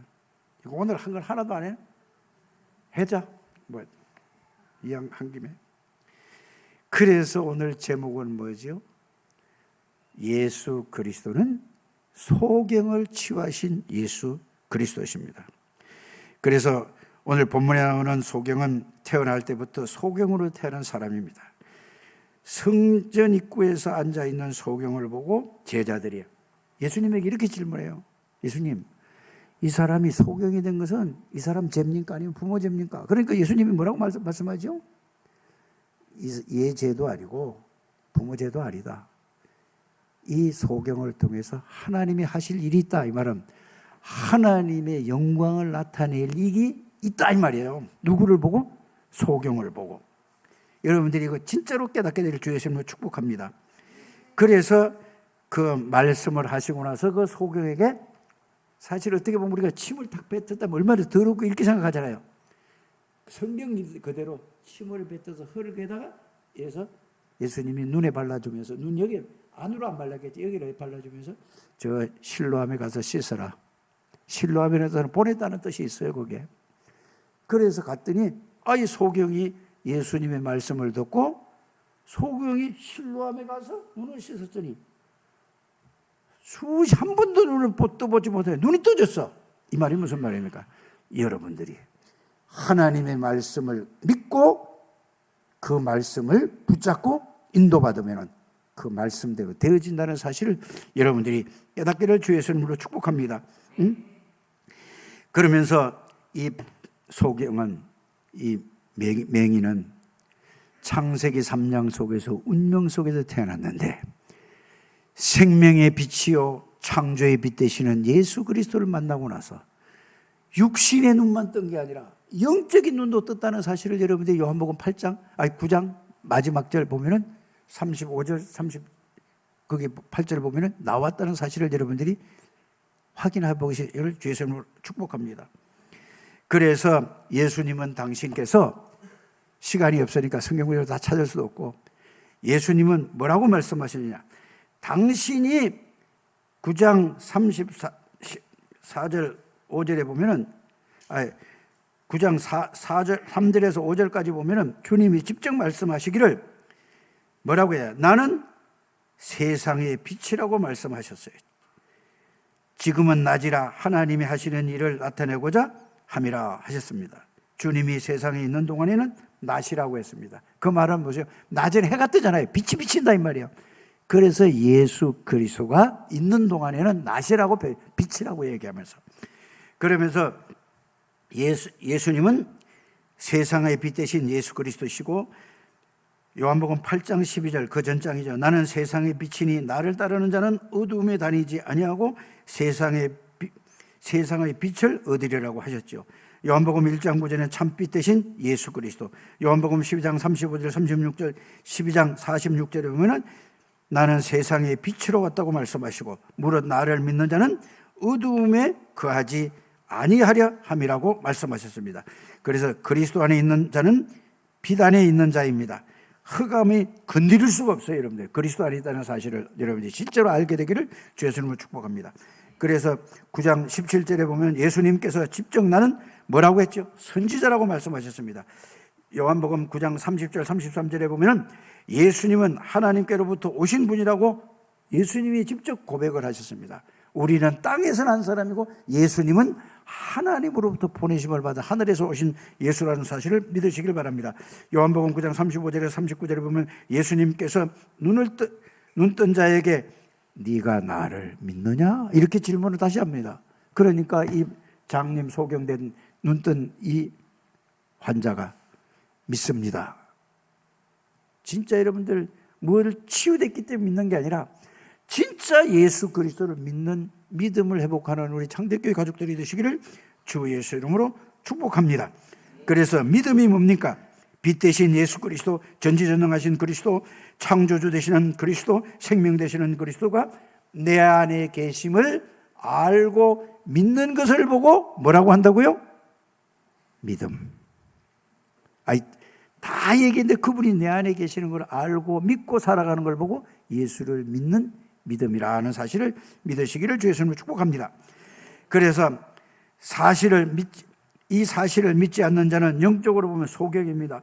이거 오늘 한 걸 하나도 안 해? 해자 뭐 이왕 한 김에. 그래서 오늘 제목은 뭐죠? 예수 그리스도는 소경을 치유하신 예수 그리스도십니다. 그래서 오늘 본문에 나오는 소경은 태어날 때부터 소경으로 태어난 사람입니다. 성전 입구에서 앉아있는 소경을 보고 제자들이 예수님에게 이렇게 질문해요. 예수님, 이 사람이 소경이 된 것은 이 사람 죄입니까? 아니면 부모 죄입니까? 그러니까 예수님이 뭐라고 말씀하죠? 얘 죄도 아니고 부모 죄도 아니다. 이 소경을 통해서 하나님이 하실 일이 있다. 이 말은 하나님의 영광을 나타낼 일이 있다 이 말이에요. 누구를 보고? 소경을 보고. 여러분들이 이거 진짜로 깨닫게 될 주 예수님을 축복합니다. 그래서 그 말씀을 하시고 나서 그 소경에게 사실 어떻게 보면 우리가 침을 탁 뱉었다면 얼마나 더럽고 이렇게 생각하잖아요. 성경 그대로 침을 뱉어서 흙에다가 해서 예수님이 눈에 발라주면서 눈 여기 안으로 안 발랐겠지. 여기를 발라주면서 저 실로암에 가서 씻어라. 실로암에는 보냈다는 뜻이 있어요. 거기에. 그래서 갔더니 이 소경이 예수님의 말씀을 듣고 소경이 실로암에 가서 눈을 씻었더니 한 번도 눈을 떠보지 못해. 눈이 떠졌어. 이 말이 무슨 말입니까? 여러분들이 하나님의 말씀을 믿고 그 말씀을 붙잡고 인도받으면 그 말씀대로 되어진다는 사실을 여러분들이 깨닫기를 주 예수님으로 축복합니다. 응? 그러면서 이 소경은 이 맹인은 창세기 3장 속에서 운명 속에서 태어났는데 생명의 빛이요 창조의 빛 되시는 예수 그리스도를 만나고 나서 육신의 눈만 뜬 게 아니라 영적인 눈도 떴다는 사실을 여러분들이 요한복음 9장 마지막 절 보면은 35절 거기 8절 보면은 나왔다는 사실을 여러분들이 확인해 보시기를 주의 이름으로 축복합니다. 그래서 예수님은 당신께서 시간이 없으니까 성경을 다 찾을 수도 없고 예수님은 뭐라고 말씀하시느냐? 당신이 9장 34절 5절에 보면은 9장 4절 3절에서 5절까지 보면은 주님이 직접 말씀하시기를 뭐라고 해요? 나는 세상의 빛이라고 말씀하셨어요. 지금은 낮이라 하나님이 하시는 일을 나타내고자 함이라 하셨습니다. 주님이 세상에 있는 동안에는 낮이라고 했습니다. 그 말은 뭐죠? 낮에는 해가 뜨잖아요. 빛이 비친다 이 말이에요. 그래서 예수 그리스도가 있는 동안에는 낮이라고 빛이라고 얘기하면서 그러면서 예수님은 세상의 빛 대신 예수 그리스도시고 요한복음 8장 12절 그 전장이죠. 나는 세상의 빛이니 나를 따르는 자는 어두움에 다니지 아니하고 세상의 빛을 얻으리라고 하셨죠. 요한복음 1장 9절에는 참빛 대신 예수 그리스도, 요한복음 12장 35절 36절 12장 46절에 보면은 나는 세상의 빛으로 왔다고 말씀하시고 무릇 나를 믿는 자는 어두움에 거하지 아니하려 함이라고 말씀하셨습니다. 그래서 그리스도 안에 있는 자는 빛 안에 있는 자입니다. 흑암이 건드릴 수가 없어요. 여러분들 그리스도 안에 있다는 사실을 여러분들이 진짜로 알게 되기를 주 예수님을 축복합니다. 그래서 9장 17절에 보면 예수님께서 직접 나는 뭐라고 했죠? 선지자라고 말씀하셨습니다. 요한복음 9장 30절 33절에 보면 예수님은 하나님께로부터 오신 분이라고 예수님이 직접 고백을 하셨습니다. 우리는 땅에서 난 사람이고 예수님은 하나님으로부터 보내심을 받아 하늘에서 오신 예수라는 사실을 믿으시길 바랍니다. 요한복음 9장 35절에서 39절에 보면 예수님께서 눈 뜬 자에게 네가 나를 믿느냐? 이렇게 질문을 다시 합니다. 그러니까 이 장님 소경된 눈 뜬 이 환자가 믿습니다. 진짜 여러분들 뭘 치유됐기 때문에 믿는 게 아니라 진짜 예수 그리스도를 믿는 믿음을 회복하는 우리 창대교회 가족들이 되시기를 주 예수 이름으로 축복합니다. 그래서 믿음이 뭡니까? 빛 대신 예수 그리스도, 전지전능하신 그리스도, 창조주 되시는 그리스도, 생명 되시는 그리스도가 내 안에 계심을 알고 믿는 것을 보고 뭐라고 한다고요? 믿음. 다 얘기했는데 그분이 내 안에 계시는 걸 알고 믿고 살아가는 걸 보고 예수를 믿는 믿음이라는 사실을 믿으시기를 주 예수님을 축복합니다. 그래서 이 사실을 믿지 않는 자는 영적으로 보면 소경입니다.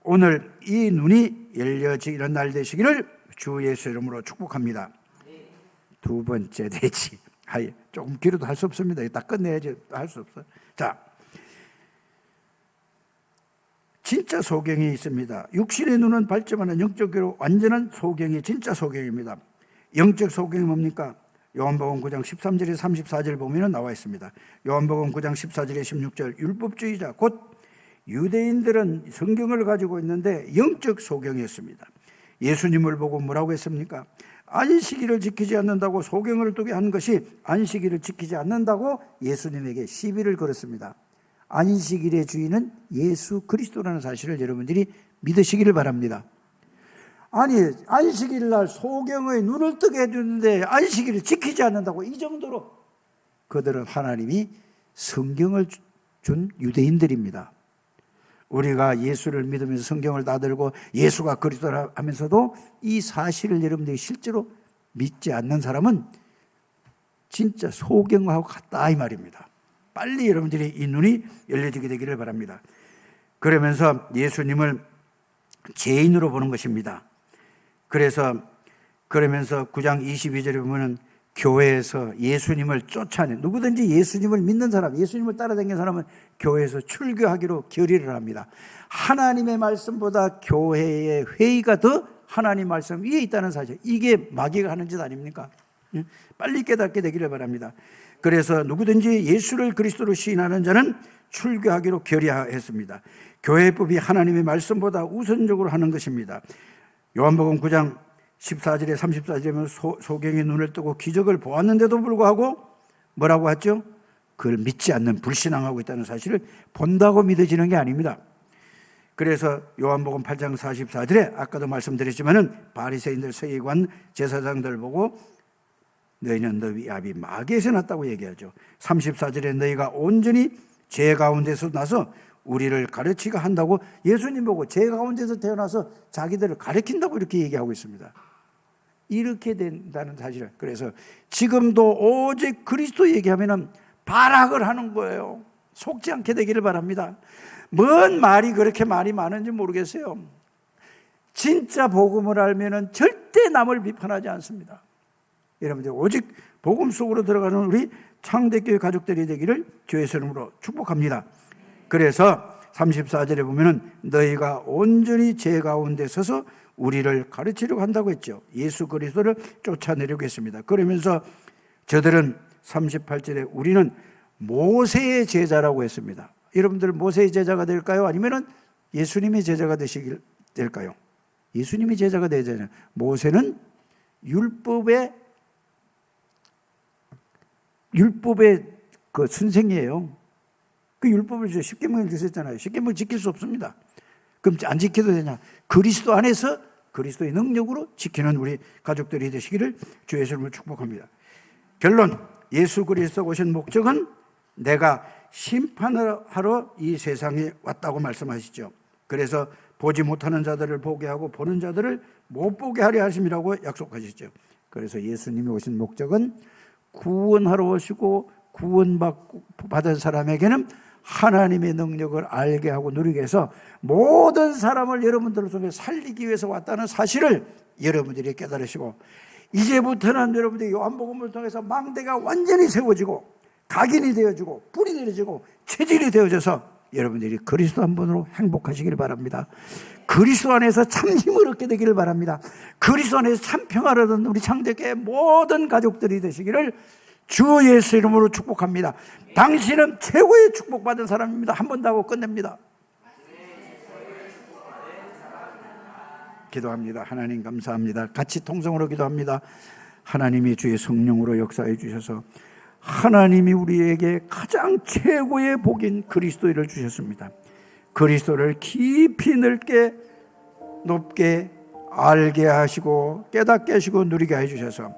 오늘 이 눈이 열려지는 날 되시기를 주 예수 이름으로 축복합니다. 두 번째 대지. 조금 길어도 할 수 없습니다. 다 끝내야지. 할 수 없어요. 자, 진짜 소경이 있습니다. 육신의 눈은 밝지만 영적으로 완전한 소경이 진짜 소경입니다. 영적 소경이 뭡니까? 요한복음 9장 13절에서 34절 보면 나와 있습니다. 요한복음 9장 14절에 16절 율법주의자 곧 유대인들은 성경을 가지고 있는데 영적 소경이었습니다. 예수님을 보고 뭐라고 했습니까? 안식일을 지키지 않는다고 소경을 두게 한 것이 안식일을 지키지 않는다고 예수님에게 시비를 걸었습니다. 안식일의 주인은 예수 그리스도라는 사실을 여러분들이 믿으시기를 바랍니다. 아니 안식일 날 소경의 눈을 뜨게 해주는데 안식일을 지키지 않는다고 이 정도로 그들은 하나님이 성경을 준 유대인들입니다. 우리가 예수를 믿으면서 성경을 다 들고 예수가 그리스도라 하면서도 이 사실을 여러분들이 실제로 믿지 않는 사람은 진짜 소경하고 같다 이 말입니다. 빨리 여러분들이 이 눈이 열려지게 되기를 바랍니다. 그러면서 예수님을 죄인으로 보는 것입니다. 그러면서 9장 22절에 보면은 교회에서 예수님을 쫓아내 누구든지 예수님을 믿는 사람, 예수님을 따라다니는 사람은 교회에서 출교하기로 결의를 합니다. 하나님의 말씀보다 교회의 회의가 더 하나님 말씀 위에 있다는 사실, 이게 마귀가 하는 짓 아닙니까? 빨리 깨닫게 되기를 바랍니다. 그래서 누구든지 예수를 그리스도로 시인하는 자는 출교하기로 결의했습니다. 교회법이 하나님의 말씀보다 우선적으로 하는 것입니다. 요한복음 9장 14절에 34절에 소경이 눈을 뜨고 기적을 보았는데도 불구하고 뭐라고 하죠? 그걸 믿지 않는, 불신앙하고 있다는 사실을 본다고 믿어지는 게 아닙니다. 그래서 요한복음 8장 44절에 아까도 말씀드렸지만은 바리새인들, 서기관, 제사장들 보고 너희는 너희 아비 마귀에서 났다고 얘기하죠. 34절에 너희가 온전히 죄 가운데서 나서 우리를 가르치게 한다고 예수님 보고 죄 가운데서 태어나서 자기들을 가르친다고 이렇게 얘기하고 있습니다. 이렇게 된다는 사실을. 그래서 지금도 오직 그리스도 얘기하면은 발악을 하는 거예요. 속지 않게 되기를 바랍니다. 뭔 말이 그렇게 말이 많은지 모르겠어요. 진짜 복음을 알면은 절대 남을 비판하지 않습니다. 여러분들 오직 복음 속으로 들어가는 우리 창대교회 가족들이 되기를 주의 이름으로 축복합니다. 그래서 34절에 보면은 너희가 온전히 죄 가운데 서서 우리를 가르치려고 한다고 했죠. 예수 그리스도를 쫓아내려고 했습니다. 그러면서 저들은 38절에 우리는 모세의 제자라고 했습니다. 여러분들 모세의 제자가 될까요? 아니면은 예수님의 제자가 되시길 될까요? 예수님의 제자가 되잖아요. 모세는 율법의 그 선생이에요. 그 율법을 주셔 10계명을 주셨잖아요. 10계명을 지킬 수 없습니다. 그럼 안 지켜도 되냐? 그리스도 안에서 그리스도의 능력으로 지키는 우리 가족들이 되시기를 주의 이름으로 축복합니다. 결론, 예수 그리스도 오신 목적은 내가 심판을 하러 이 세상에 왔다고 말씀하시죠. 그래서 보지 못하는 자들을 보게 하고 보는 자들을 못 보게 하려 하심이라고 약속하시죠. 그래서 예수님이 오신 목적은 구원하러 오시고 구원받은 사람에게는 하나님의 능력을 알게 하고 누리게 해서 모든 사람을 여러분들을 통해 살리기 위해서 왔다는 사실을 여러분들이 깨달으시고, 이제부터는 여러분들이 요한복음을 통해서 망대가 완전히 세워지고 각인이 되어지고 뿌리 내려지고 체질이 되어져서 여러분들이 그리스도 한 분으로 행복하시길 바랍니다. 그리스도 안에서 참 힘을 얻게 되기를 바랍니다. 그리스도 안에서 참 평화를 얻는 우리 창대교회 모든 가족들이 되시기를 주 예수 이름으로 축복합니다. 당신은 최고의 축복받은 사람입니다. 한 번 더 하고 끝냅니다. 기도합니다. 하나님 감사합니다. 같이 통성으로 기도합니다. 하나님이 주의 성령으로 역사해 주셔서 하나님이 우리에게 가장 최고의 복인 그리스도를 주셨습니다. 그리스도를 깊이 넓게 높게 알게 하시고 깨닫게 하시고 누리게 해주셔서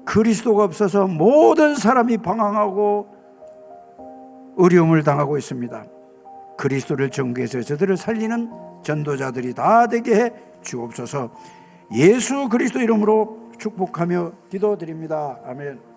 그리스도가 없어서 모든 사람이 방황하고 어려움을 당하고 있습니다. 그리스도를 전개해서 저들을 살리는 전도자들이 다 되게 해 주옵소서. 예수 그리스도 이름으로 축복하며 기도드립니다. 아멘.